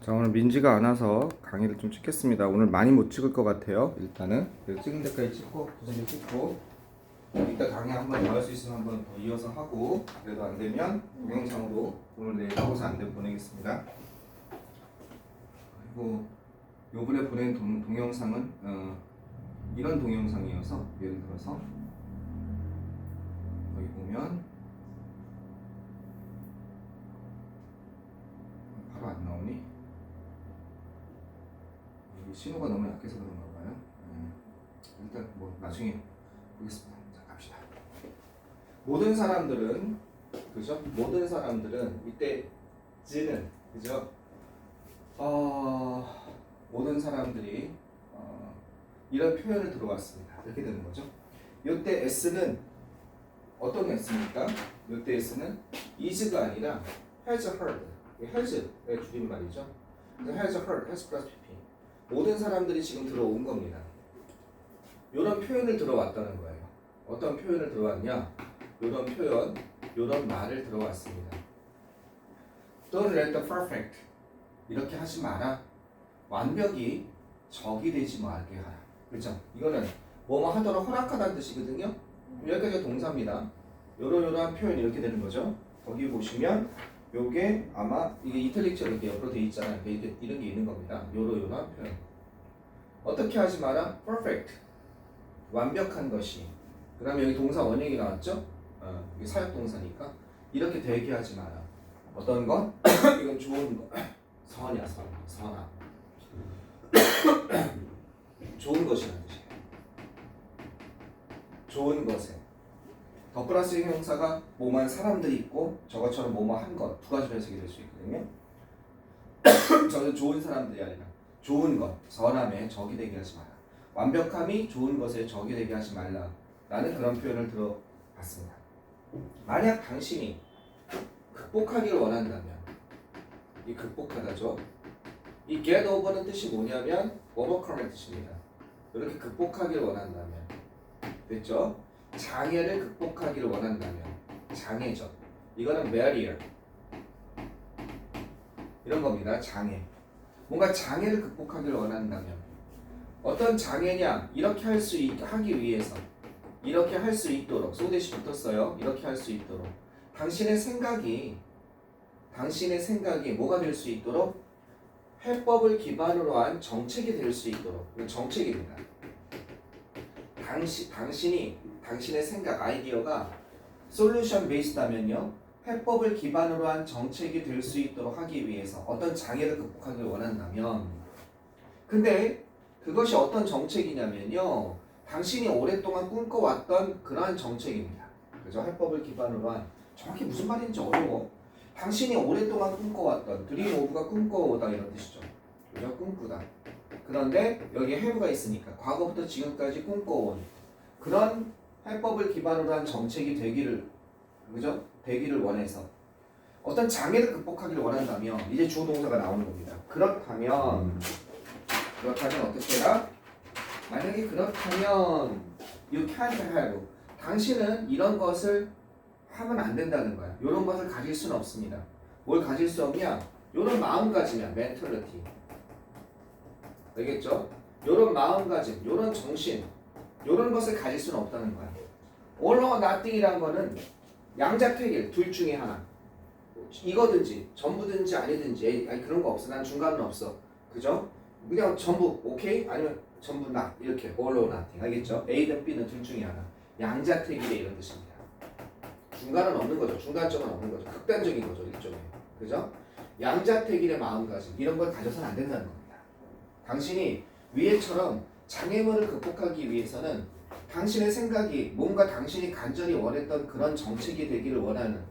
자, 오늘 민지가 안 와서 강의를 좀 찍겠습니다. 오늘 많이 못 찍을 것 같아요. 일단은 찍은 데까지 찍고 구석에 찍고 이따 강의 한번 더 할 수 있으면 한번 더 이어서 하고, 그래도 안 되면 동영상으로 오늘 내일 하고서 안 되면 보내겠습니다. 그리고 요번에 보낸 동영상은 이런 동영상이어서, 예를 들어서 여기 보면 바로 안 나오니? 신호가 너무 약해서 그런가 봐요. 일단 뭐 나중에 보겠습니다. 자, 갑시다. 모든 사람들은, 그죠? 모든 사람들은 이때 즈는, 그죠? 모든 사람들이 이런 표현을 들어왔습니다. 이렇게 되는 거죠. 이때 s는 어떤 s입니까? 이때 s는 is가 아니라 has heard, has의 줄임말이죠. has heard, has plus pp. 모든 사람들이 지금 들어온 겁니다. 이런 표현을 들어왔다는 거예요. 어떤 표현을 들어왔냐? 이런 표현, 이런 말을 들어왔습니다. Don't let the perfect, 이렇게 하지 마라. 완벽이 적이 되지 말게 하라. 그렇죠? 이거는 뭐뭐 하도록 허락하다는 뜻이거든요. 여기까지가 동사입니다. 요러요러한 표현이 이렇게 되는 거죠. 거기 보시면 요게 아마 이게 이탈릭처럼 이렇게 옆으로 돼 있잖아요. 이런 게 있는 겁니다. 요러요러한 표현. 어떻게 하지 마라? Perfect, 완벽한 것이. 그 다음에 여기 동사 원형이 나왔죠? 이게 사역동사니까 이렇게 되게 하지 마라. 어떤 건? 이건 좋은 거. 선이야, 선아. 좋은 것이라는 뜻이에요. 좋은 것에. 더 플러스 형용사가 뭐만 사람들이 있고 저것처럼 뭐뭐 한 것, 두 가지로 해석이 될 수 있거든요. 저는 좋은 사람들이 아니라 좋은 것, 선함에 적이 되게 하지 마라. 완벽함이 좋은 것에 적이 되게 하지 말라. 라는 그런 표현을 들어봤습니다. 만약 당신이 극복하기를 원한다면, 이 극복하다죠. 이 get over는 뜻이 뭐냐면 overcome의 뜻입니다. 이렇게 극복하기를 원한다면, 됐죠? 장애를 극복하기를 원한다면, 장애죠. 이거는 barrier, 이런 겁니다. 장애. 뭔가 장애를 극복하기를 원한다면, 어떤 장애냐? 이렇게 하기 위해서, 이렇게 할 수 있도록, 소대시 붙었어요. 이렇게 할 수 있도록 당신의 생각이 뭐가 될 수 있도록? 해법을 기반으로 한 정책이 될 수 있도록. 이건 정책입니다. 당신의 생각, 아이디어가 솔루션 베이스다면요, 해법을 기반으로 한 정책이 될 수 있도록 하기 위해서 어떤 장애를 극복하길 원한다면, 근데 그것이 어떤 정책이냐면요, 당신이 오랫동안 꿈꿔왔던 그러한 정책입니다. 그죠? 해법을 기반으로 한. 정확히 무슨 말인지 어려워. 당신이 오랫동안 꿈꿔왔던, 드림 오브가 꿈꿔오다 이런 뜻이죠. 그죠? 꿈꾸다. 그런데 여기에 have가 있으니까 과거부터 지금까지 꿈꿔온 그런 해법을 기반으로 한 정책이 되기를, 그죠? 되기를 원해서 어떤 장애를 극복하기를 원한다면, 이제 주어 동사가 나오는 겁니다. 그렇다면 어떻게 해라? 만약에 그렇다면 you can't have, 당신은 이런 것을 하면 안 된다는 거야. 이런 것을 가질 수는 없습니다. 뭘 가질 수 없냐? 이런 마음가짐이야. mentality. 알겠죠? 이런 마음가짐, 이런 정신, 이런 것을 가질 수는 없다는 거야. all or nothing이란 거는 양자택일, 둘 중에 하나. 이거든지 전부든지 아니든지, 아니 그런 거 없어. 난 중간은 없어. 그죠? 그냥 전부 오케이? 아니면 전부 not, 이렇게 all or nothing. 알겠죠? A든 B는 둘 중에 하나. 양자택일의 이런 뜻입니다. 중간은 없는 거죠. 중간점은 없는 거죠. 극단적인 거죠. 일종의. 그죠? 양자택일의 마음가짐, 이런 걸 가져서는 안 된다는 겁니다. 당신이 위에처럼 장애물을 극복하기 위해서는 당신의 생각이 뭔가 당신이 간절히 원했던 그런 정책이 되기를 원하는,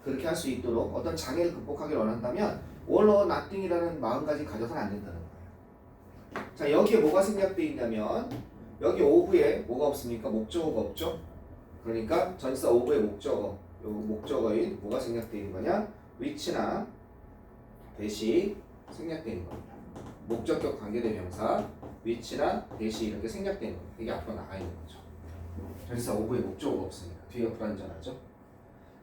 그렇게 할 수 있도록 어떤 장애를 극복하기를 원한다면 all or nothing이라는 마음가짐 가져서는 안 된다는 거예요. 자, 여기에 뭐가 생략되어 있냐면, 여기 오브에 뭐가 없습니까? 목적어가 없죠? 그러니까 전치사 오브의 목적어인 뭐가 생략되어 있는 거냐? which나 대시 생략되어 있는 겁니다. 목적격 관계대명사 which나 대시 이렇게 생략되어 있는 겁니다. 이게 앞으로 나가 있는 거죠. 전치사 오브의 목적어가 없으니까 뒤가 불안전하죠.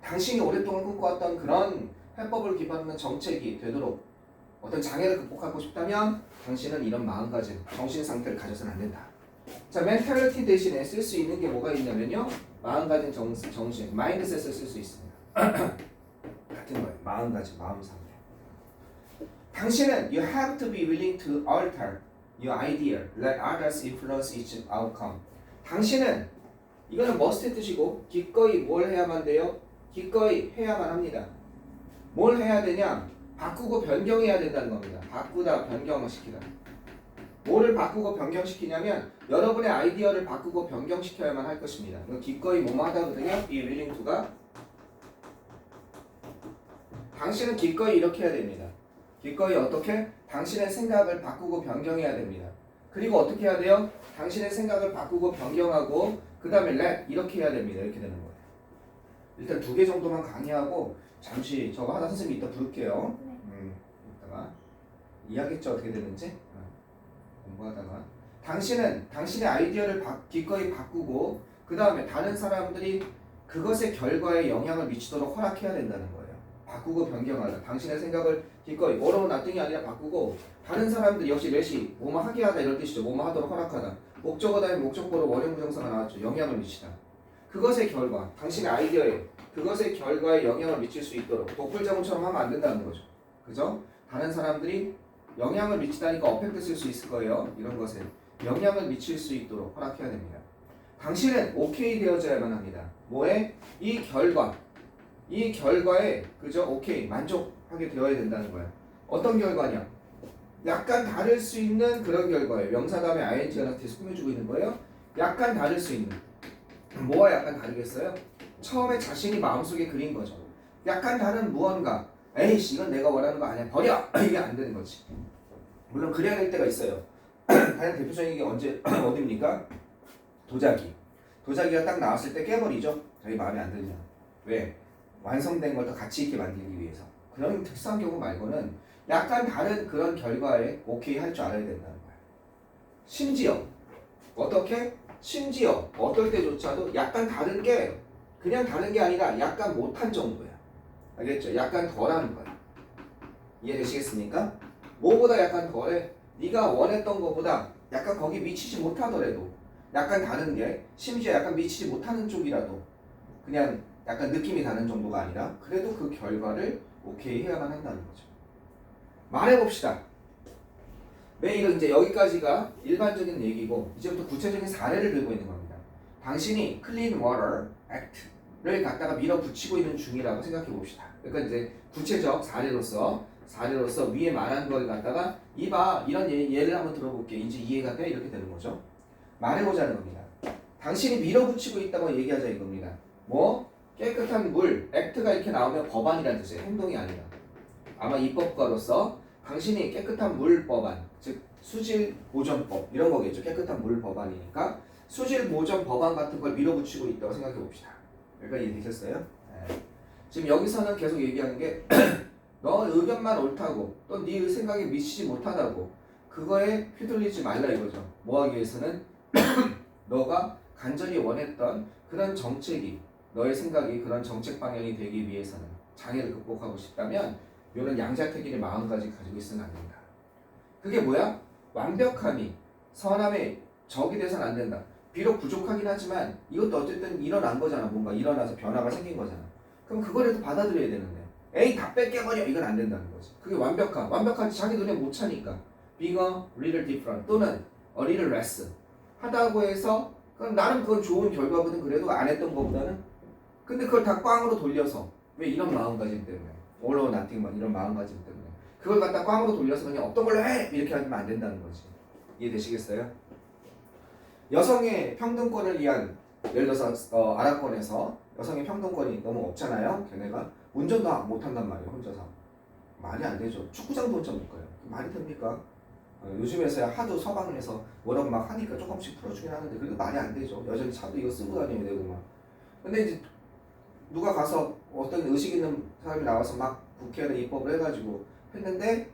당신이 오랫동안 꿈꿔왔던 그런 해법을 기반한 정책이 되도록 어떤 장애를 극복하고 싶다면 당신은 이런 마음가짐, 정신 상태를 가져서는 안 된다. 자, 멘탈리티 대신에 쓸 수 있는 게 뭐가 있냐면요. 마음가짐, 정신, 마인드셋을 쓸 수 있습니다. 같은 거예요. 마음가짐, 마음 상태. 당신은 you have to be willing to alter your idea, let others influence its outcome. 당신은 이거는 must의 뜻이고 기꺼이 뭘 해야만 돼요? 기꺼이 해야만 합니다. 뭘 해야 되냐? 바꾸고 변경해야 된다는 겁니다. 바꾸다, 변경시키다. 뭐를 바꾸고 변경시키냐면 여러분의 아이디어를 바꾸고 변경시켜야만 할 것입니다. 기꺼이 뭐뭐 하다거든요. be willing to가 당신은 기꺼이 이렇게 해야 됩니다. 기꺼이 어떻게? 당신의 생각을 바꾸고 변경해야 됩니다. 그리고 어떻게 해야 돼요? 당신의 생각을 바꾸고 변경하고 그 다음에 let 이렇게 해야 됩니다. 이렇게 되는 거예요. 일단 2개 정도만 강의하고 잠시 저거 하나 선생님이 이따 부를게요. 이따가 이해하겠죠? 어떻게 되는지? 공부하다가 당신은 당신의 아이디어를 기꺼이 바꾸고 그 다음에 다른 사람들이 그것의 결과에 영향을 미치도록 허락해야 된다는 거예요. 바꾸고 변경하다. 당신의 생각을 기꺼이 뭐로 나띵이 아니라 바꾸고 다른 사람들 역시 렛이 뭐뭐 하게 하다 이런 뜻이죠. 뭐뭐 하도록 허락하다. 목적어 다음에 목적보로 원형부정사가 나왔죠. 영향을 미치다. 그것의 결과, 당신의 아이디어에 그것의 결과에 영향을 미칠 수 있도록 독불자문처럼 하면 안 된다는 거죠. 그죠? 다른 사람들이 영향을 미치다니까 어펙트 쓸 수 있을 거예요. 이런 것에 영향을 미칠 수 있도록 허락해야 됩니다. 당신은 오케이 되어져야만 합니다. 뭐에? 이 결과에 그죠? 오케이 만족하게 되어야 된다는 거예요. 어떤 결과냐? 약간 다를 수 있는 그런 결과예요. 명사 다음에 ing가 나서 계속 꾸며주고 있는 거예요. 약간 다를 수 있는. 뭐가 약간 다르겠어요? 처음에 자신이 마음속에 그린 거죠. 약간 다른 무언가. 에이씨 이건 내가 원하는 거 아니야. 버려! 이게 안 되는 거지. 물론 그래야 될 때가 있어요. 가장 대표적인 게 어디입니까? 도자기. 도자기가 딱 나왔을 때 깨버리죠. 자기 마음에 안 들잖아. 왜? 완성된 걸 더 가치 있게 만들기 위해서. 그런 특수한 경우 말고는 약간 다른 그런 결과에 오케이 할 줄 알아야 된다는 거야. 심지어 어떻게? 심지어 어떨 때조차도 약간 다른 게 그냥 다른 게 아니라 약간 못한 정도야. 알겠죠? 약간 덜하는 거야. 이해되시겠습니까? 뭐보다 약간 덜해? 네가 원했던 것보다 약간 거기 미치지 못하더라도 약간 다른 게 심지어 약간 미치지 못하는 쪽이라도 그냥 약간 느낌이 다른 정도가 아니라 그래도 그 결과를 오케이 해야만 한다는 거죠. 말해봅시다. 매일 이제 여기까지가 일반적인 얘기고 이제부터 구체적인 사례를 들고 있는 겁니다. 당신이 Clean Water Act를 갖다가 밀어붙이고 있는 중이라고 생각해 봅시다. 그러니까 이제 구체적 사례로서 위에 말한 걸 갖다가 이봐 이런 예를 한번 들어볼게. 이제 이해가 돼? 이렇게 되는 거죠. 말해보자는 겁니다. 당신이 밀어붙이고 있다고 얘기하자 이겁니다. 뭐? 깨끗한 물, 액트가 이렇게 나오면 법안이라는 뜻이에요. 행동이 아니라. 아마 입법가로서 당신이 깨끗한 물 법안, 즉 수질 보전법 이런 거겠죠. 깨끗한 물 법안이니까 수질 보전 법안 같은 걸 밀어붙이고 있다고 생각해 봅시다. 여기까지 이해되셨어요? 네. 지금 여기서는 계속 얘기하는 게 너 의견만 옳다고 또 네 생각에 미치지 못하다고 그거에 휘둘리지 말라 이거죠. 뭐 하기 위해서는 너가 간절히 원했던 그런 정책이 너의 생각이 그런 정책 방향이 되기 위해서는 장애를 극복하고 싶다면 이런 양자택일의 마음까지 가지고 있으면 안 된다. 그게 뭐야? 완벽함이 선함의 적이 돼서는 안 된다. 비록 부족하긴 하지만 이것도 어쨌든 일어난 거잖아. 뭔가 일어나서 변화가 생긴 거잖아. 그럼 그거라도 받아들여야 되는데 에이 다 뺏겨버려 이건 안 된다는 거지. 그게 완벽하지 자기 눈에 못 차니까 being a little different 또는 a little less 하다고 해서 그럼 나름 그건 좋은 결과거든. 그래도 안 했던 것보다는 근데 그걸 다 꽝으로 돌려서 왜 이런 마음가짐 때문에 all or nothing 이런 마음가짐 때문에 그걸 갖다 꽝으로 돌려서 그냥 없던 걸로 해 이렇게 하면 안 된다는 거지. 이해되시겠어요? 여성의 평등권을 위한 예를 들어서 아랍권에서 여성의 평등권이 너무 없잖아요. 걔네가 운전도 못한단 말이에요. 혼자서 말이 안 되죠. 축구장도 혼자 못 가요. 말이 됩니까? 요즘에서야 하도 서방에서 뭐라고 막 하니까 조금씩 풀어주긴 하는데 그래도 말이 안 되죠. 여전히 차도 이거 쓰고 다녀야 되고 막. 근데 이제 누가 가서 어떤 의식 있는 사람이 나와서 막 국회에다 입법을 해가지고 했는데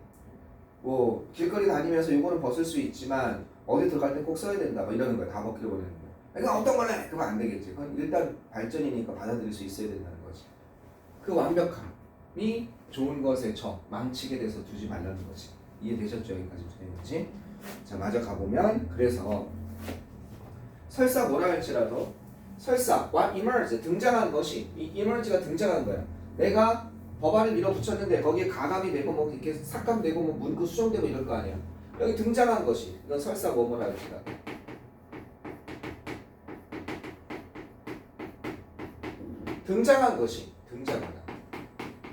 뭐 길거리 다니면서 이거는 벗을 수 있지만 어디 들어갈 때 꼭 써야 된다 막 이러는 거야. 다 벗기려 버리는 거야. 그러니까 어떤 걸 해? 그러면 안 되겠지. 그건 일단 발전이니까 받아들일 수 있어야 된다는 거지. 그 완벽함이 좋은 것에 망치게 돼서 두지 말라는 거지. 이해되셨죠? 여기까지 되는지. 자, 마저 가보면 그래서 설사 뭐라 할지라도 설사 what emerge 등장한 것이 이 emerge가 등장한 거야. 내가 법안을 밀어붙였는데 거기에 가감이 되고 뭐 이렇게 삭감되고 뭐 문구 수정되고 이럴 거 아니야. 여기 등장한 것이 이건 설사 뭐라 할지라도 등장한 것이 등장하다.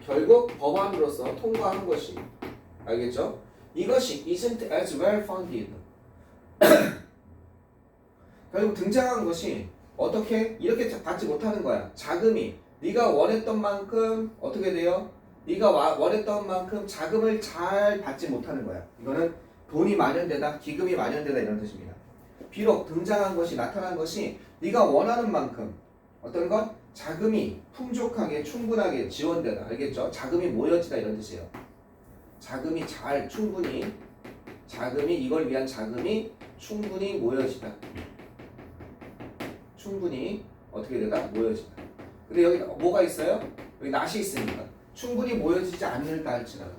결국 법안으로서 통과한 것이 알겠죠? 이것이 isn't as well founded. 결국 등장한 것이 어떻게 이렇게 받지 못하는 거야. 자금이 네가 원했던 만큼 어떻게 돼요? 네가 원했던 만큼 자금을 잘 받지 못하는 거야. 이거는 돈이 마련되다, 기금이 마련되다 이런 뜻입니다. 비록 등장한 것이 나타난 것이 네가 원하는 만큼 어떤 것? 자금이 풍족하게 충분하게 지원되다. 알겠죠? 자금이 모여지다 이런 뜻이에요. 자금이 잘 충분히 이걸 위한 자금이 충분히 모여지다. 충분히 어떻게 되다? 모여지다. 근데 여기 뭐가 있어요? 여기 낫이 있으니까 충분히 모여지지 않는다 할지라도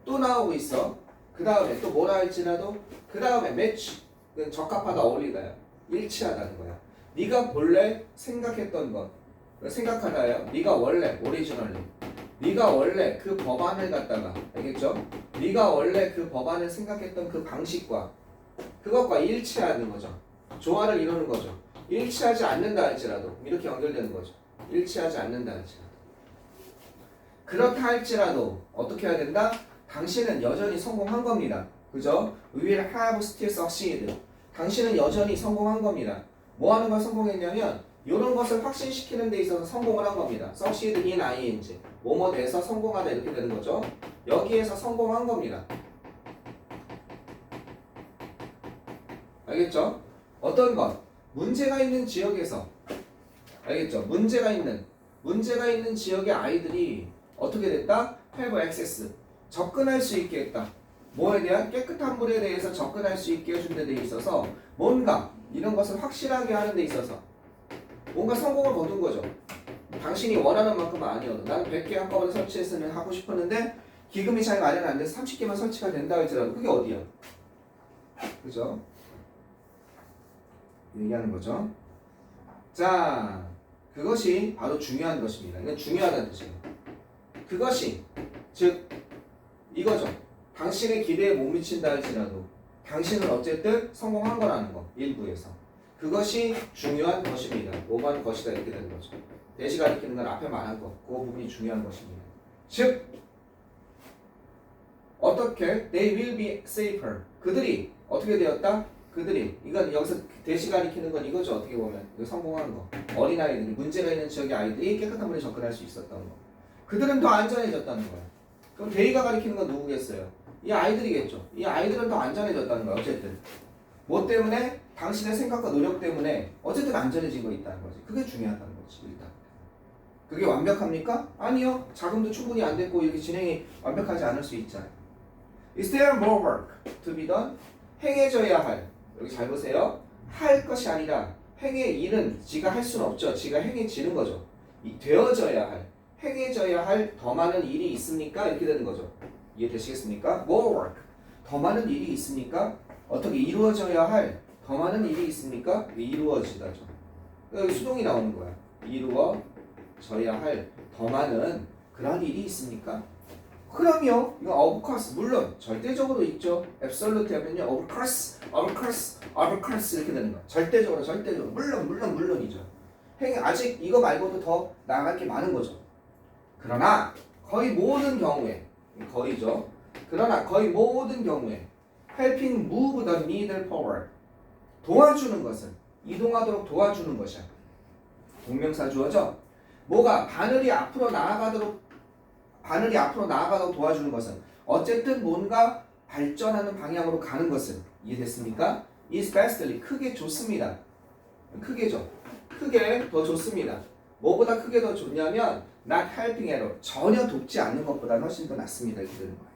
또 나오고 있어. 그 다음에 또 뭐라 할지라도 그 다음에 매치 적합하다 어울리다야. 일치하다는 거야. 네가 본래 생각했던 것 생각하다요. 네가 원래 오리지널리 네가 원래 그 법안을 갖다가 알겠죠? 네가 원래 그 법안을 생각했던 그 방식과 그것과 일치하는 거죠. 조화를 이루는 거죠. 일치하지 않는다 할지라도 이렇게 연결되는 거죠. 일치하지 않는다 할지라도 그렇다 할지라도 어떻게 해야 된다? 당신은 여전히 성공한 겁니다. 그죠? We will have still succeed. 당신은 여전히 성공한 겁니다. 뭐 하는 걸 성공했냐면 이런 것을 확신시키는 데 있어서 성공을 한 겁니다. succeed in ing 뭐뭐 돼서 성공하다 이렇게 되는 거죠. 여기에서 성공한 겁니다. 알겠죠? 어떤 것? 문제가 있는 지역에서 알겠죠? 문제가 있는 지역의 아이들이 어떻게 됐다? have access 접근할 수 있게 했다. 뭐에 대한 깨끗한 물에 대해서 접근할 수 있게 해준 데 있어서 뭔가 이런 것을 확실하게 하는 데 있어서 뭔가 성공을 거둔 거죠. 당신이 원하는 만큼은 아니어도 나는 100개 한꺼번에 설치했으면 하고 싶었는데 기금이 잘 마련 안 돼서 30개만 설치가 된다 할지라도 그게 어디야? 그죠? 얘기하는 거죠. 자, 그것이 바로 중요한 것입니다. 이건 중요하다는 뜻이에요. 그것이 즉 이거죠. 당신의 기대에 못 미친다 할지라도 당신은 어쨌든 성공한 거라는 거. 일부에서. 그것이 중요한 것입니다. 뭐만 것이다 이렇게 되는 거죠. 대시 가리키는 건 앞에 말한 거. 그 부분이 중요한 것입니다. 즉 어떻게 they will be safer. 그들이 어떻게 되었다? 그들이 이건 여기서 대시 가리키는 건 이거죠. 어떻게 보면 이거 성공한 거. 어린아이들이 문제가 있는 지역의 아이들이 깨끗한 물에 접근할 수 있었던 거. 그들은 더 안전해졌다는 거야. 그럼 데이가 가리키는 건 누구겠어요? 이 아이들이겠죠. 이 아이들은 더 안전해졌다는 거야. 어쨌든 뭐 때문에? 당신의 생각과 노력 때문에 어쨌든 안전해진 거 있다는 거지. 그게 중요하다는 거지. 일단 그게 완벽합니까? 아니요. 자금도 충분히 안 됐고 이렇게 진행이 완벽하지 않을 수 있잖아요. Is there more work to be done? 행해져야 할 여기 잘 보세요. 할 것이 아니라 행의 일은 지가 할 수는 없죠. 지가 행해지는 거죠. 되어져야 할 행해져야 할 더 많은 일이 있습니까? 이렇게 되는 거죠. 이해되시겠습니까? More work 더 많은 일이 있습니까? 어떻게 이루어져야 할 더 많은 일이 있습니까? 이루어지다죠. 여기 수동이 나오는 거야. 이루어져야 할 더 많은 그런 일이 있습니까? 그럼요. 이거 of course 물론 절대적으로 있죠. absolute 하면요 of course 이렇게 되는 거야. 절대적으로 물론이죠. 아직 이거 말고도 더 나아갈 게 많은 거죠. 그러나 거의 모든 경우에 거의죠. 그러나 거의 모든 경우에 helping move the needle forward 도와주는 것은 이동하도록 도와주는 것이야. 동명사 주어죠. 뭐가 바늘이 앞으로 나아가도록 도와주는 것은 어쨌든 뭔가 발전하는 방향으로 가는 것은 이해됐습니까? is vastly 크게 좋습니다. 크게죠. 크게 더 좋습니다. 뭐보다 크게 더 좋냐면 not helping at all 전혀 돕지 않는 것보다 훨씬 더 낫습니다. 이렇게 되는 거예요.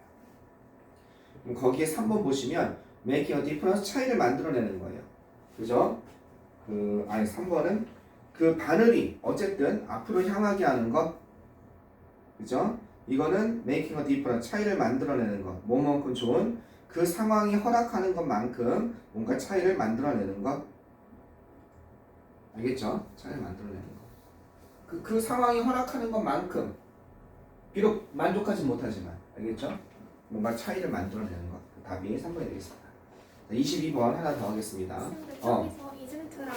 그럼 거기에 3번 보시면 making a difference 차이를 만들어내는 거예요. 그죠? 3번은 그 바늘이 어쨌든 앞으로 향하게 하는 것 그죠? 이거는 making a difference, 차이를 만들어내는 것. 뭐만큼 좋은 그 상황이 허락하는 것만큼 뭔가 차이를 만들어내는 것. 알겠죠? 차이를 만들어내는 것. 그 상황이 허락하는 것만큼 비록 만족하지 못하지만 알겠죠? 뭔가 차이를 만들어내는 것. 그 답이 3번이 되겠습니다. 22번 하나 더 하겠습니다. 근데 저기서 이젠트랑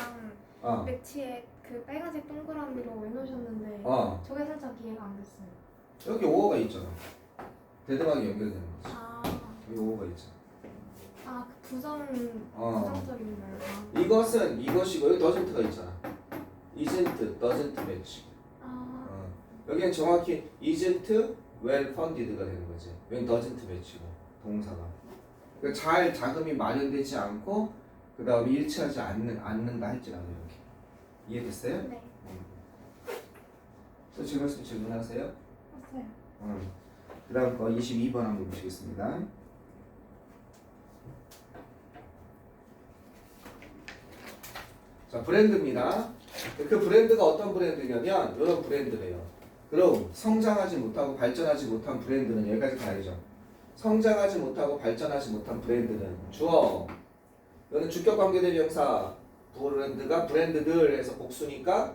어. 매치에 그 빨간색 동그라미로 외놓으셨는데 저게 살짝 이해가 안 됐어요. 여기 오어가 있잖아. 대등하게 연결되는 거지. 아, 여기 오어가 있잖아. 그 부정적인 말. 이것은 이것이고 여기 doesn't가 있잖아. isn't, doesn't match. 여기는 정확히 isn't well funded가 되는 거지. 여기 doesn't match고 동사가. 그러니까 잘 자금이 마련되지 않고 그 다음에 일치하지 않는다 할지라도 이렇게. 이해됐어요? 네. 또 질문하세요? 봤어요. 그 다음 거 22번 한번 보시겠습니다. 자, 브랜드입니다. 그 브랜드가 어떤 브랜드냐면 이런 브랜드래요. 그럼 성장하지 못하고 발전하지 못한 브랜드는 여기까지 가야죠. 성장하지 못하고 발전하지 못한 브랜드는 주어. 이거는 주격 관계대명사 브랜드가 브랜드들 해서 복수니까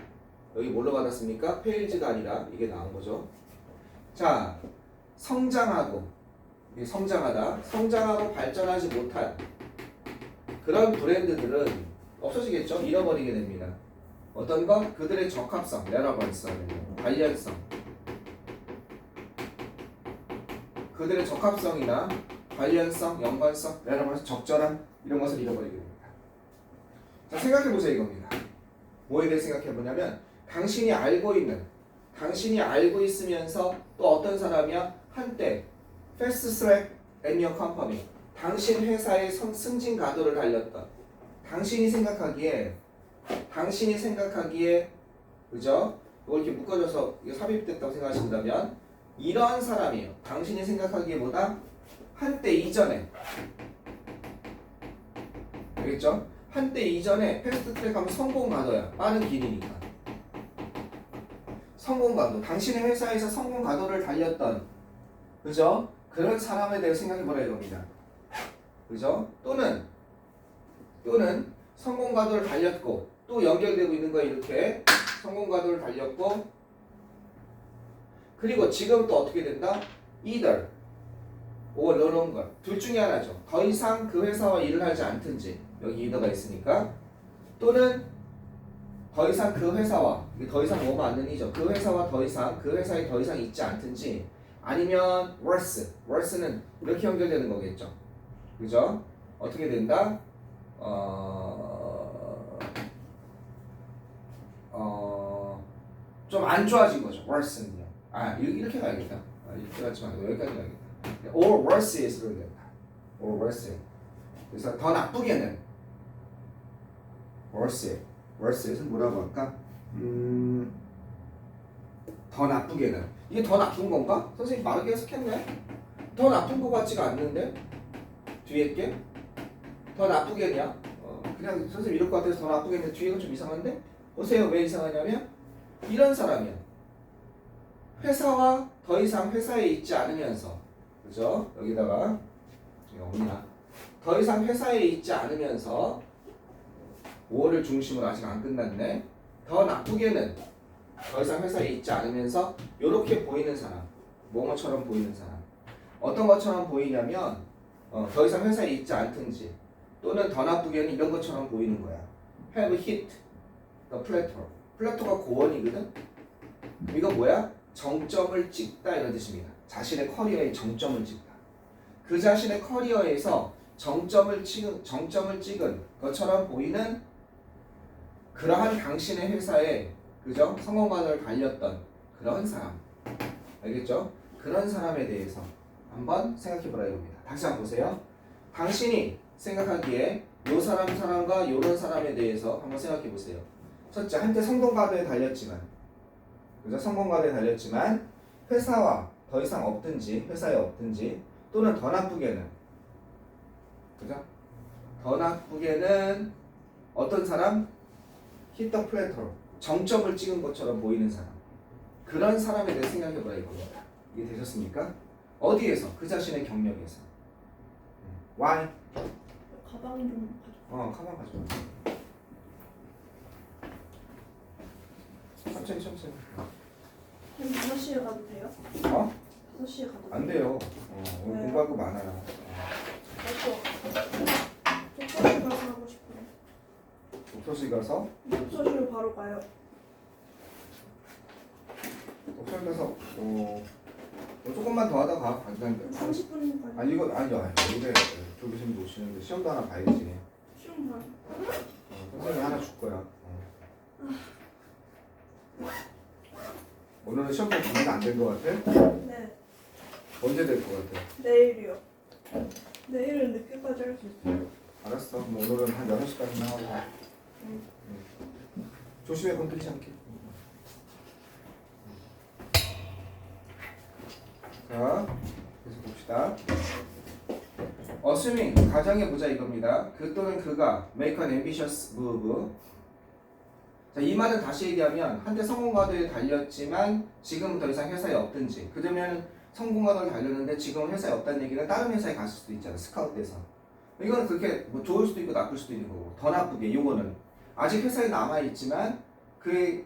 여기 뭘로 받았습니까? 페일즈가 아니라 이게 나온 거죠. 자, 성장하고 이게 성장하다. 성장하고 발전하지 못한 그런 브랜드들은 없어지겠죠? 잃어버리게 됩니다. 어떤 것? 그들의 적합성, relevance, 관련성. 그들의 적합성이나 관련성, 연관성, relevance, 적절한 이런 것을 잃어버리게 됩니다. 자, 생각해보세요 이겁니다. 뭐에 대해 생각해보냐면 당신이 알고 있으면서 또 어떤 사람이야? 한때 fast track at your company 당신 회사의 승진 가도를 달렸던 당신이 생각하기에 그죠? 이걸 이렇게 묶어줘서 이게 삽입됐다고 생각하신다면 이러한 사람이에요. 당신이 생각하기보다 한때 이전에 알겠죠? 한때 이전에 패스트트랙 하면 성공가도야. 빠른 길이니까. 성공가도. 당신의 회사에서 성공가도를 달렸던 그죠? 그런 사람에 대해 생각해보라 이겁니다. 그죠? 또는 성공가도를 달렸고 또 연결되고 있는 거야 이렇게 성공가도를 달렸고 그리고 지금 또 어떻게 된다? either or no longer 둘 중에 하나죠. 더 이상 그 회사와 일을 하지 않든지 여기 either가 있으니까 또는 더 이상 그 회사와 이게 더 이상 뭐뭐 않는이죠. 그 회사와 더 이상 그 회사에 더 이상 있지 않든지 아니면 worse는 이렇게 연결되는 거겠죠. 그죠? 어떻게 된다? 좀 안 좋아진 거죠. worse는요. 이렇게 가야겠다. 이렇게 가지 말고 여기까지 가야겠다. or worse로 된다. or worse. 그래서 더 나쁘게는 worse에서 뭐라고 할까? 더 나쁘게는 이게 더 나쁜 건가? 선생님 빠르게 해석했네. 더 나쁜 것 같지가 않는데 뒤에 게 더 나쁘겠냐? 그냥 선생님 이럴 것 같아서 더 나쁘겠는데 뒤에가 좀 이상한데? 보세요. 왜 이상하냐면 이런 사람이야. 회사와 더 이상 회사에 있지 않으면서 그죠? 여기다가 옵니다. 더 이상 회사에 있지 않으면서 5월을 중심으로 아직 안 끝났네. 더 나쁘게는 더 이상 회사에 있지 않으면서 이렇게 보이는 사람, 뭐뭐처럼 보이는 사람. 어떤 것처럼 보이냐면 더 이상 회사에 있지 않든지 또는 더 나쁘게는 이런 것처럼 보이는 거야. Have hit the plateau. 플라토가 고원이거든. 이거 뭐야? 정점을 찍다 이런 뜻입니다. 자신의 커리어의 정점을 찍다. 그 자신의 커리어에서 정점을 찍은 것처럼 보이는 그러한 당신의 회사에 그죠? 성공관을 달렸던 그런 사람. 알겠죠? 그런 사람에 대해서 한번 생각해보라 이겁니다. 다시 한번 보세요. 당신이 생각하기에 요 사람과 요런 사람에 대해서 한번 생각해보세요. 첫째, 한때 성공가도에 달렸지만 그죠? 성공가도에 달렸지만 회사와 더 이상 없든지 회사에 없든지 또는 더 나쁘게는 그죠? 더 나쁘게는 어떤 사람? hit the plateau 정점을 찍은 것처럼 보이는 사람. 그런 사람에 대해 생각해보라 이겁니다. 이해되셨습니까? 어디에서? 그 자신의 경력에서. Why? 가방 좀 가져. 가방 가져와. 천천히. 한 5시에 가도 돼요? 5시에 가도 돼요? 안 돼요. 오늘 왜요? 공부할 거 많아요. 독서실 가서 하고 싶어요. 독서실 가서 독서실로 바로 가요. 독서실 가서 조금만 더 하다가 그냥 30분 가요. 이거 아니야. 이래 조교수님 오시는데 시험도 하나 봐야지. 시험 봐요. 선생님이 하나 줄 거야. 오늘은 시험 좀 준비가 안 된 거 같아? 네. 언제 될 거 같아? 내일이요. 내일은 늦게까지 할 수 있어요. 알았어. 그럼 오늘은 한 6시까지만 하고 가. 조심해 건들지 않게. 자, 계속 봅시다. assuming 가정해 보자 이겁니다. 그 또는 그가 make an ambitious move. 자, 이 말은 다시 얘기하면 한때 성공가도에 달렸지만 지금은 더 이상 회사에 없든지, 그러면 성공가도를 달렸는데 지금은 회사에 없다는 얘기는 다른 회사에 갔을 수도 있잖아. 스카웃돼서. 이거는 그렇게 뭐 좋을 수도 있고 나쁠 수도 있는 거고, 더 나쁘게 요거는 아직 회사에 남아 있지만 그의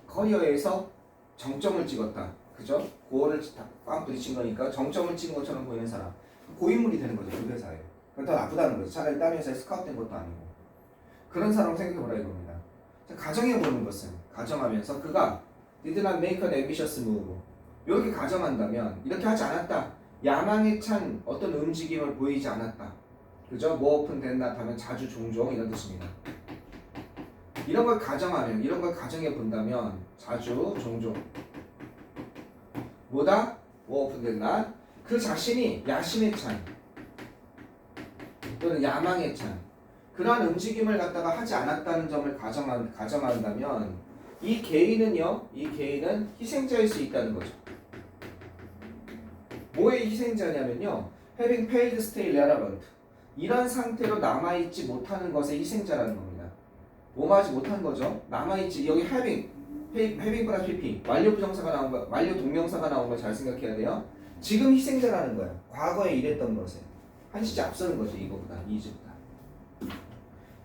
커리어에서 정점을 찍었다. 그죠? 고원을 꽉 부딪힌 거니까 정점을 찍은 것처럼 보이는 사람, 고인물이 되는 거죠. 그 회사에. 그건 더 나쁘다는 거죠. 차라리 다른 회사에 스카웃된 것도 아니고. 그런 사람 생각해보라 이겁니다. 자, 가정해보는 것은, 가정하면서 그가 did not make an ambitious move, 이렇게 가정한다면, 이렇게 하지 않았다, 야망에 찬 어떤 움직임을 보이지 않았다. 그죠? more often than not 하면 자주 종종 이런 뜻입니다. 이런 걸 가정하면, 이런 걸 가정해 본다면 자주 종종 뭐다? more often than not 그 자신이 야심에 찬 또는 야망에 찬 그러한 움직임을 갖다가 하지 않았다는 점을 가정한다면 이 개인은요, 이 개인은 희생자일 수 있다는 거죠. 뭐의 희생자냐면요, having failed to stay relevant, 이런 상태로 남아있지 못하는 것의 희생자라는 겁니다. 뭐하지 못한 거죠? 남아있지, 여기 having 플러스 pp, 완료 부정사가 나온 거, 완료 동명사가 나온 거 잘 생각해야 돼요. 지금 희생자라는 거야. 과거에 일했던 것에 한 시제 앞서는 거죠. 이거보다, 이즈보다.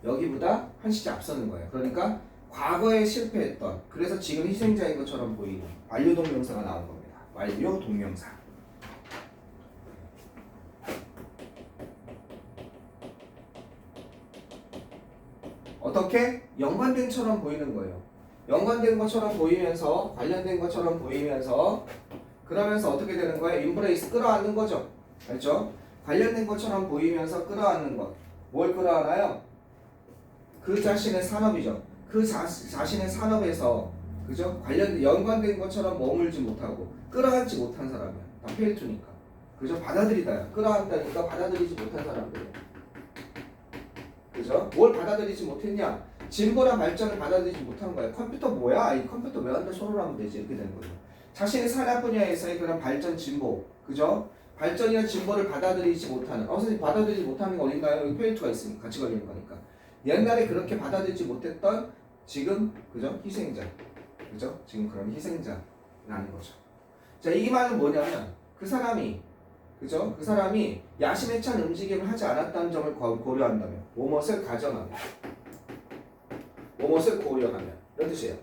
여기보다 한 시제 앞서는 거예요. 그러니까 과거에 실패했던, 그래서 지금 희생자인 것처럼 보이는 완료 동명사가 나온 겁니다. 완료 동명사. 어떻게? 연관된처럼 보이는 거예요. 연관된 것처럼 보이면서, 관련된 것처럼 보이면서, 그러면서 어떻게 되는 거예요? 인브레이스, 끌어안는 거죠. 알죠? 관련된 것처럼 보이면서 끌어안는 것. 뭘 끌어안아요? 그 자신의 산업이죠. 그 자신의 산업에서, 그죠? 연관된 것처럼 머물지 못하고 끌어안지 못한 사람이야. 다 페일투니까. 그죠? 받아들이다야. 끌어안다니까 받아들이지 못한 사람들이야. 그죠? 뭘 받아들이지 못했냐? 진보나 발전을 받아들이지 못한 거야. 컴퓨터 뭐야? 이 컴퓨터 왜 한다? 손으로 하면 되지. 이렇게 되는 거죠. 자신의 산업 분야에서의 그런 발전, 진보, 그죠? 발전이나 진보를 받아들이지 못하는, 선생님 받아들이지 못하는 게 어딘가요? 여기 페이트가 있으니까 같이 걸리는 거니까. 옛날에 그렇게 받아들이지 못했던 지금, 그죠? 희생자, 그죠? 지금 그런 희생자라는 거죠. 자, 이 말은 뭐냐면 그 사람이, 그죠? 그 사람이 야심에 찬 움직임을 하지 않았다는 점을 고려한다면, 무엇을 가정하면, 무엇을 고려하면, 이런 뜻이에요.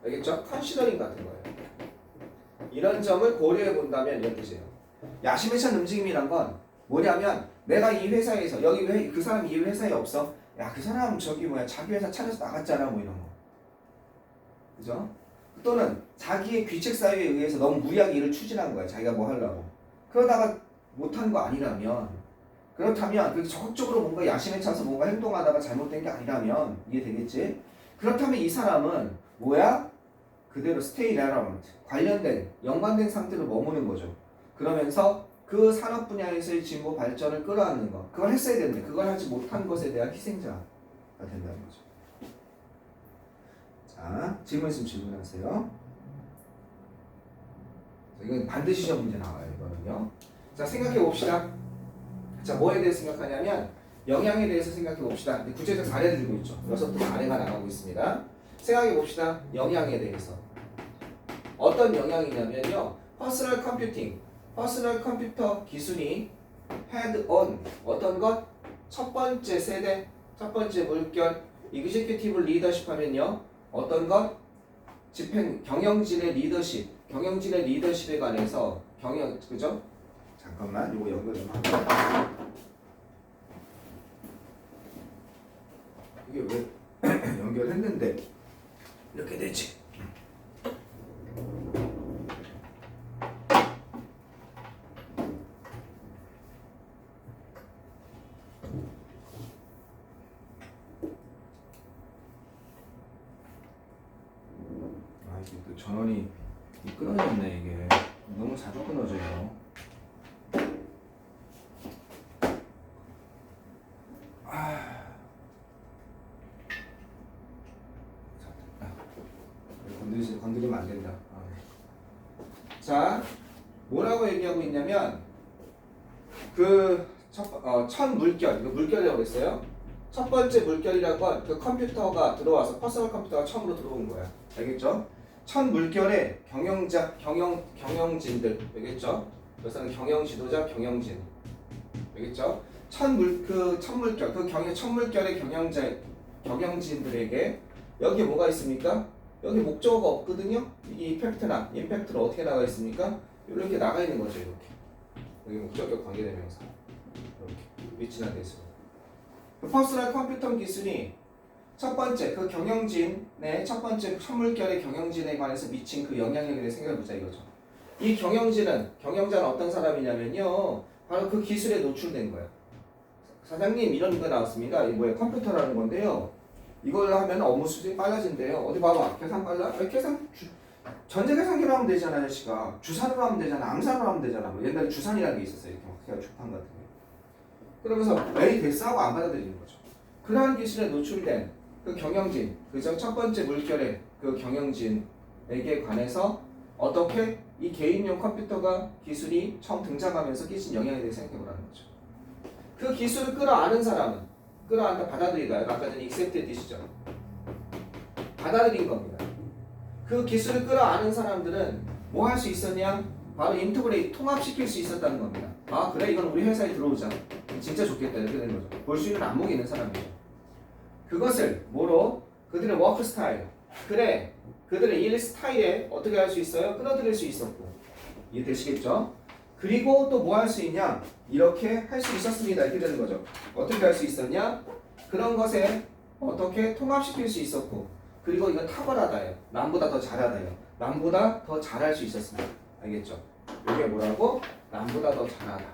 알겠죠? 컨시더링 같은 거예요. 이런 점을 고려해 본다면 이런 뜻이에요. 야심에 찬 움직임이란 건 뭐냐면, 내가 이 회사에서, 여기 왜 그 사람이 이 회사에 없어? 야, 그 사람 저기 뭐야, 자기 회사 차려서 나갔잖아, 뭐 이런 거. 그죠? 또는 자기의 귀책 사유에 의해서 너무 무리하게 일을 추진한 거야. 자기가 뭐 하려고. 그러다가 못한 거 아니라면, 그렇다면 적극적으로 뭔가 야심에 차서 뭔가 행동하다가 잘못된 게 아니라면 이해되겠지? 그렇다면 이 사람은 뭐야? 그대로 stay relevant, 관련된, 연관된 상태로 머무는 거죠. 그러면서 그 산업 분야에서의 진보 발전을 끌어안는 것, 그걸 했어야 되는데 그걸 하지 못한 것에 대한 희생자가 된다는 거죠. 자, 질문 있으면 질문하세요. 이건 반드시 시험 문제 나와요. 이거는요. 자, 생각해 봅시다. 자, 뭐에 대해서 생각하냐면 영향에 대해서 생각해 봅시다. 근데 구체적 사례를 들고 있죠. 6개 사례가 나가고 있습니다. 생각해 봅시다. 영향에 대해서. 어떤 영향이냐면요, 퍼스널 컴퓨팅, 퍼스널 컴퓨터 기술이 had on 어떤 것? 첫 번째 세대, 첫 번째 물결, executive 리더십 하면요. 어떤 것? 집행, 경영진의 리더십, 경영진의 리더십에 관해서 그죠? 잠깐만, 이거 연결 좀 할게요. 이게 왜 연결했는데 이렇게 되지? 이게 또 전원이 끊어졌네. 이게 너무 자주 끊어져요. 건드리면 안 된다. 자, 뭐라고 얘기하고 있냐면 첫 물결, 이거 물결이라고 했어요. 첫 번째 물결이라는 건 그 컴퓨터가 들어와서 퍼스널 컴퓨터가 처음으로 들어온 거야. 알겠죠? 첫 물결에 경영진들, 알겠죠? 그래서는 경영 지도자, 경영진, 알겠죠? 첫 물결, 첫 물결의 경영진들에게 여기 뭐가 있습니까? 여기 목적어가 없거든요. 이 임팩트는 어떻게 나가 있습니까? 이렇게 나가 있는 거죠. 이렇게 여기 목적격 관계대명사 이렇게 위치나 돼 있어요. 퍼스널 컴퓨터 기술이 첫 번째 그 경영진의 첫 번째 첫 물결의 경영진에 관해서 미친 그 영향력에 대해 생각해 보자 이거죠. 이 경영자는 어떤 사람이냐면요, 바로 그 기술에 노출된 거예요. 사장님 이런 거 나왔습니다. 이게 뭐예요? 컴퓨터라는 건데요. 이걸 하면 업무 수준이 빨라진대요. 어디 봐봐. 계산 빨라? 전체 계산기로 하면 되잖아, 아저씨가. 주산으로 하면 되잖아. 암산으로 하면 되잖아. 뭐 옛날에 주산이라는 게 있었어요. 이렇게 막 그냥 주판 같은 게. 그러면서 에이 됐어 하고 안 받아들이는 거죠. 그러한 기술에 노출된 그 경영진, 그죠? 첫 번째 물결의 그 경영진에게 관해서 어떻게 이 개인용 컴퓨터가 기술이 처음 등장하면서 끼친 영향에 대해 생각해 보라는 거죠. 그 기술을 끌어안은 사람은 끌어안다 받아들이다요. 아까 전에 accept의 뜻이죠. 받아들인 겁니다. 그 기술을 끌어안은 사람들은 뭐 할 수 있었냐? 바로 인터그레이트 통합시킬 수 있었다는 겁니다. 아 그래 이건 우리 회사에 들어오자. 진짜 좋겠다 이렇게 되는 거죠. 볼 수 있는 안목이 있는 사람이죠. 그것을 뭐로? 그들의 워크 스타일. 그래 그들의 일 스타일에 어떻게 할 수 있어요? 끌어들일 수 있었고. 이해되시겠죠? 그리고 또 뭐 할 수 있냐? 이렇게 할 수 있었습니다. 이렇게 되는 거죠. 어떻게 할 수 있었냐? 그런 것에 어떻게 통합시킬 수 있었고, 그리고 이건 탁월하다예요. 남보다 더 잘하다예요. 남보다 더 잘할 수 있었습니다. 알겠죠? 이게 뭐라고? 남보다 더 잘하다.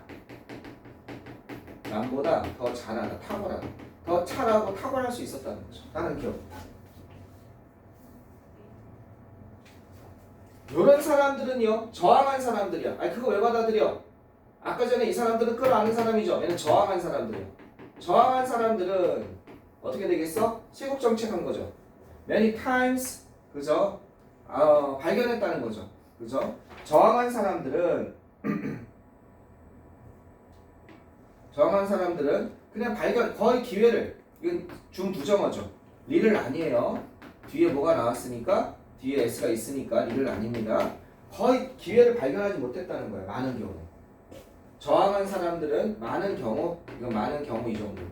남보다 더 잘하다. 탁월하다. 더 잘하고 탁월할 수 있었다는 거죠. 다른 기업. 이런 사람들은요, 저항한 사람들이야. 아니 그거 왜 받아들여? 아까 전에 이 사람들은 끌어안는 사람이죠. 얘는 저항한 사람들이야. 저항한 사람들은 어떻게 되겠어? 시국정책한 거죠. Many times, 그죠? 발견했다는 거죠. 그죠? 저항한 사람들은 그냥 거의 기회를, 이건 중부정어죠. 리를 아니에요. 뒤에 뭐가 나왔으니까, 뒤에 S가 있으니까 리를 아닙니다. 거의 기회를 발견하지 못했다는 거예요. 많은 경우. 저항한 사람들은 많은 경우, 이건 많은 경우 이 정도.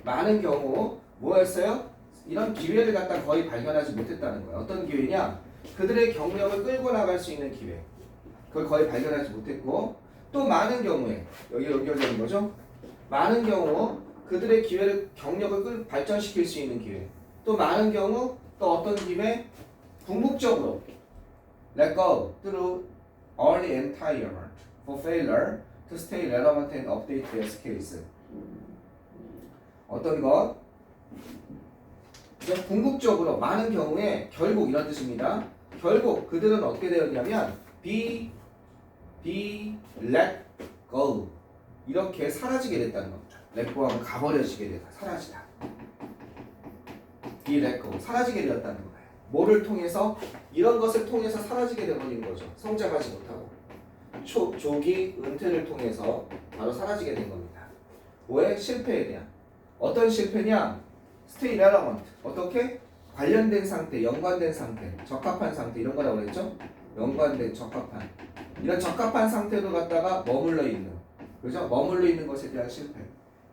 많은 경우 뭐였어요? 이런 기회를 갖다 거의 발견하지 못했다는 거예요. 어떤 기회냐? 그들의 경력을 끌고 나갈 수 있는 기회. 그걸 거의 발견하지 못했고, 또 많은 경우에 여기 연결되는 거죠. 많은 경우 그들의 경력을 발전시킬 수 있는 기회. 또 많은 경우 또 어떤 기회? 궁극적으로 let go through early retirement for failure to stay relevant and update their skills. 어떤 것? 궁극적으로 많은 경우에 결국 이런 뜻입니다. 결국 그들은 어떻게 되었냐면 be let go 이렇게 사라지게 됐다는 겁니다. let go 하면 가버려지게 되다. 사라지다. be let go 사라지게 되었다는 거예요. 뭐를 통해서? 이런 것을 통해서 사라지게 되어버린 거죠. 성장하지 못하고 조기 은퇴를 통해서 바로 사라지게 된 겁니다. 왜? 실패에 대한. 어떤 실패냐? stay relevant. 어떻게? 관련된 상태, 연관된 상태, 적합한 상태 이런 거라고 그랬죠? 연관된 적합한 이런 적합한 상태로 갖다가 머물러 있는 그죠? 머물러 있는 것에 대한 실패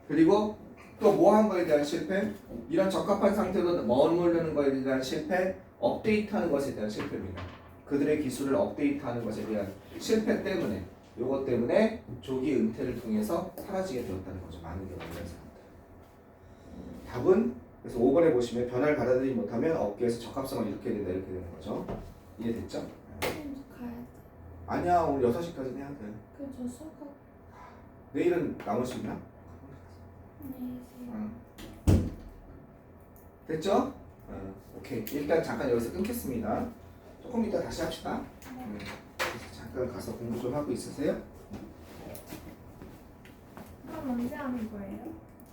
그리고 또 뭐 한 거에 대한 실패 이런 적합한 상태로 머무르는 것에 대한 실패 업데이트하는 것에 대한 실패입니다. 그들의 기술을 업데이트하는 것에 대한 실패 때문에 요것 때문에 조기 은퇴를 통해서 사라지게 되었다는 거죠. 많은 경우는 사람들. 답은 그래서 5번에 보시면 변화를 받아들이지 못하면 업계에서 적합성을 이렇게 된다 이렇게 되는 거죠. 이해됐죠? 선생님 저 가야 돼. 아니야 오늘 6시까지는 해야 돼. 그저 수업 내일은 남을 수 있나? 안녕히 계세요. 됐죠? 오케이 일단 잠깐 여기서 끊겠습니다. 조금 이따 다시 합시다. 잠깐 가서 공부 좀 하고 있으세요. 그럼 언제 하는 거예요?